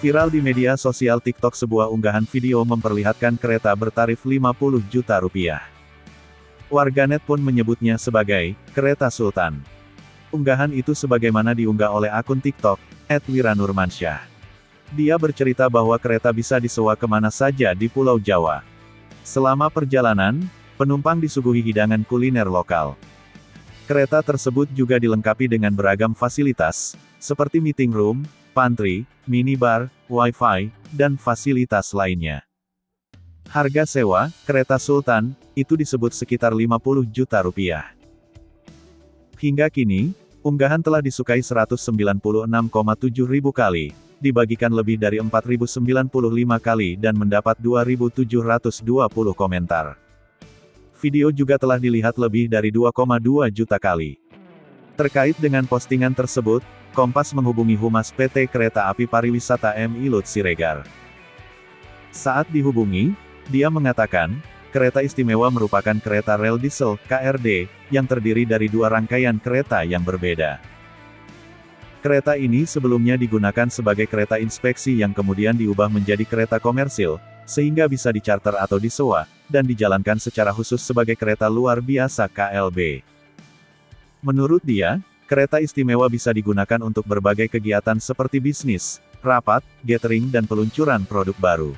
Viral di media sosial TikTok sebuah unggahan video memperlihatkan kereta bertarif 50 juta rupiah. Warganet pun menyebutnya sebagai kereta sultan. Unggahan itu sebagaimana diunggah oleh akun TikTok @wiranurmansyah. Dia bercerita bahwa kereta bisa disewa kemana saja di Pulau Jawa. Selama perjalanan, penumpang disuguhi hidangan kuliner lokal. Kereta tersebut juga dilengkapi dengan beragam fasilitas, seperti meeting room, pantry, minibar, wifi, dan fasilitas lainnya. Harga sewa kereta Sultan itu disebut sekitar 50 juta rupiah. Hingga kini, unggahan telah disukai 196,7 ribu kali, dibagikan lebih dari 4.095 kali dan mendapat 2.720 komentar. Video juga telah dilihat lebih dari 2,2 juta kali. Terkait dengan postingan tersebut, Kompas menghubungi Humas PT Kereta Api Pariwisata MI Lut Siregar. Saat dihubungi, dia mengatakan, kereta istimewa merupakan kereta rel diesel, KRD, yang terdiri dari dua rangkaian kereta yang berbeda. Kereta ini sebelumnya digunakan sebagai kereta inspeksi yang kemudian diubah menjadi kereta komersil, sehingga bisa dicharter atau disewa, dan dijalankan secara khusus sebagai kereta luar biasa KLB. Menurut dia, kereta istimewa bisa digunakan untuk berbagai kegiatan seperti bisnis, rapat, gathering dan peluncuran produk baru.